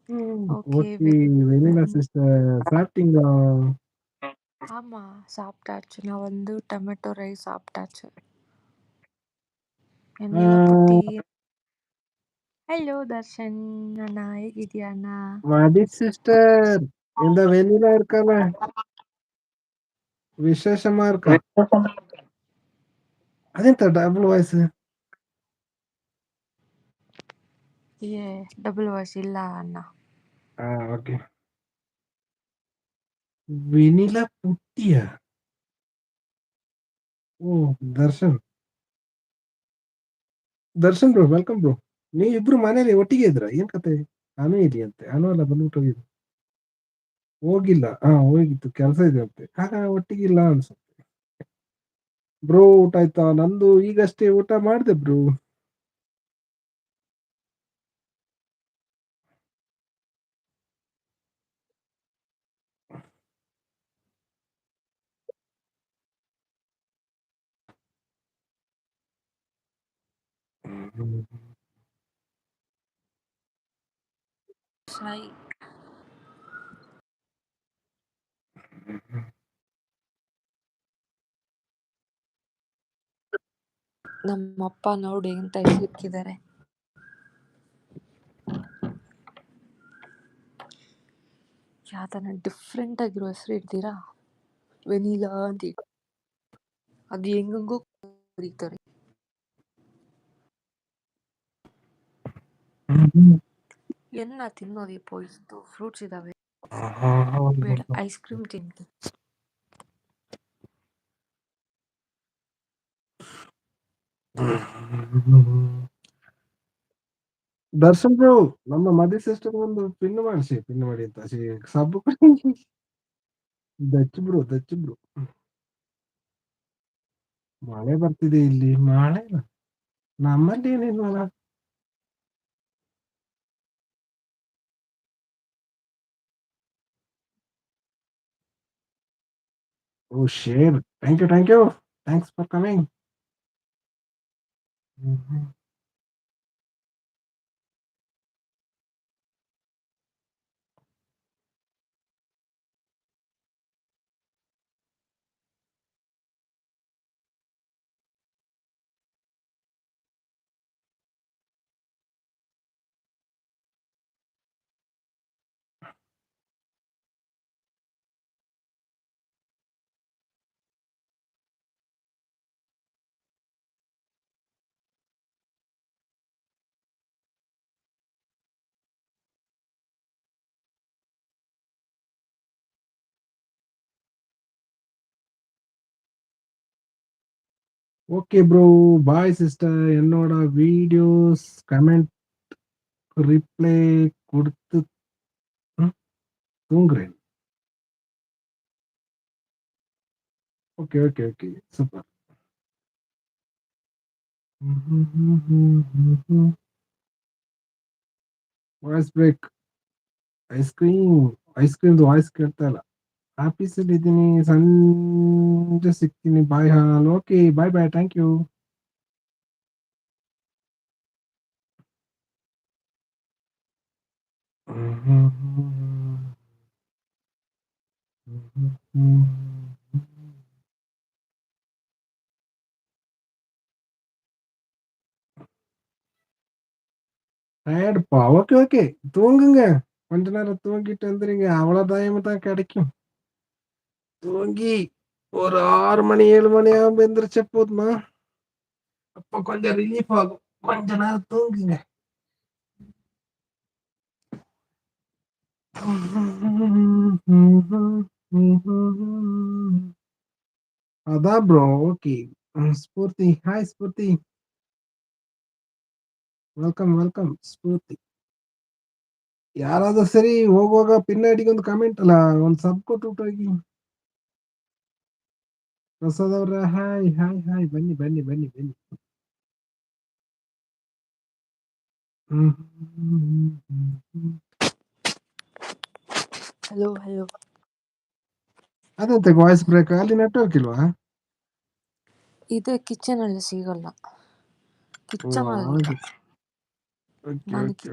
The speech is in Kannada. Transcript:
ஓகே. ஓகே. வெண்ணிலா சிஸ்டர் சாப்பிட்டீங்களா? ஆமா, சாப்பிட்டாச்சு. நான் வந்து டொமேட்டோ ரைஸ் சாப்பிட்டாச்சு. வெண்ணிலಾ ಪುಟ್ಟಿ. ಹಲೋ ದರ್ಶನ್ ಅಣ್ಣ, ಹೇಗಿದ್ಯಾ ಅಣ್ಣ? ಮದಿ ಸಿಸ್ಟರ್ இந்த வெண்ணிலா இருக்கால விசேஷமா இருக்கா? ಅದೆಂತ ಡಬಲ್ ವಾಯ್ಸ್? ಏ ಡಬಲ್ ವಾಯ್ಸ್ ಇಲ್ಲ ಅಣ್ಣ. ಓಕೆ. ವೆನಿಲಾ ಪುಟ್ಟಿಯ? ಓ Darshan. Darshan bro welcome bro. ನೀವು ಇಬ್ರು ಮನೇಲಿ ಒಟ್ಟಿಗೆ ಇದ್ರ? ಏನ್ ಕತೆ? ಅನು ಇದೆಯಂತೆ. ಅನು ಎಲ್ಲ ಬಂದ್ಬಿಟ್ಟು ಹೋಗಿದ್ದು. ಹೋಗಿಲ್ಲ. ಹೋಗಿತ್ತು, ಕೆಲಸ ಇದೆ ಅಂತೆ. ಒಟ್ಟಿಗಿಲ್ಲ ಅನ್ಸುತ್ತೆ. ಬ್ರೋ ಊಟ ಆಯ್ತಾ? ನಂದು ಈಗಷ್ಟೇ ಊಟ ಮಾಡಿದೆ ಬ್ರೋ. ಸಾಯಿ ನಮ್ಮಪ್ಪ ನೋಡಿ ಎಂತ ಹೆಸರಿಕ್ಕಿದ್ದಾರೆ. ಯಾವ್ದನ್ನ ಡಿಫ್ರೆಂಟ್ ಆಗಿರೋ ಹೆಸರು ಇಡ್ತೀರಾ? ವೆನಿಲಾ ಅಂತ ಅದು ಹೆಂಗಂಗೋ ಕರೀತಾರೆ. ಎನ್ನ ತಿನ್ನೋದಿಪ್ಪೋ, ಇಷ್ಟು ಫ್ರೂಟ್ಸ್ ಇದಾವೆ. ಬೇಡ, ಐಸ್ ಕ್ರೀಮ್ ತಿಂತೀನಿ. ದರ್ಶನ್ ಬ್ರೋ, ನಮ್ಮ ಮದಿ ಸಿಸ್ಟರ್ ಒಂದು ಪಿನ್ ಮಾಡಿಸಿ, ಪಿನ್ ಮಾಡಿ ಅಂತ ಸಬ್ಬು ದಚ್ಚು ಬ್ರೋ, ದಚ್ಚು ಬ್ರೋ. ಮಳೆ ಬರ್ತಿದೆ ಇಲ್ಲಿ. ಮಳೆ ನಮ್ಮಲ್ಲಿ ಏನಿಲ್ವಲ್ಲ. ಓ ಶೇರ್, thank you, thank you, thanks for coming. Okay bro, bye sister. என்னோட வீடியோஸ் கமெண்ட் ரிப்ளை கொடுத்து தூங்குறேன். Okay okay okay, super. Voice break. Ice ಕ್ರೀಮ್ದು ವಾಯ್ಸ್ ಕೇಳ್ತಾ ಇಲ್ಲ. ಆಫೀಸಲ್ಲಿ ಇದ್ದೀನಿ, ಸಂಜೆ ಸಿಗ್ತೀನಿ. ಬಾಯ್. ಹಾಲ್. Okay, bye bye, thank you. டயர்டுப்பா. ஓகே ஓகே, தூங்குங்க. கொஞ்ச நேரம் தூங்கிட்டு வந்துருங்க, அவ்வளோ தான் கிடைக்கும். தூங்கி ஒரு 6 மணி 7 மணி ஆகும்போது எந்திரிச்ச போதுமா, அப்போ கொஞ்சம் ரிலீஃப் ஆகும். கொஞ்ச நேரம் தூங்குங்க. அதான் ப்ரோ. ஓகே. ಸ್ಫೂರ್ತಿ, ಹಾಯ್ ಸ್ಫೂರ್ತಿ, ವೆಲ್ಕಮ್ ವೆಲ್ಕಮ್ ಸ್ಫೂರ್ತಿ. ಯಾರಾದ್ರೂ ಸರಿ ಹೋಗುವಾಗ ಪಿನ್ ಐಡಿಗೆ ಒಂದು ಕಮೆಂಟ್ ಅಲ್ಲ, ಒಂದು ಸಬ್ ಕೊಟ್ಟು ಹೋಗಿ. ಪ್ರಸಾದ್ ಅವ್ರ ಹಾಯ್ ಹಾಯ್ ಹಾಯ್, ಬನ್ನಿ ಬನ್ನಿ ಬನ್ನಿ ಬನ್ನಿ. Hello hello. ಅದಂತೆ ವಾಯ್ಸ್ ಬ್ರೇಕ್? ಅಲ್ಲಿ ನೆಟ್ವರ್ಕ್ ಇಲ್ವಾ? ಇದೆ, ಕಿಚನ್ ಅಲ್ಲಿ ಸಿಗಲ್ಲ. ಓ ಕಿಚನ್ ಅಲ್ಲಿ ಹಾಗೆ. ಓಕೆ ನಾನು ಓಕೆ.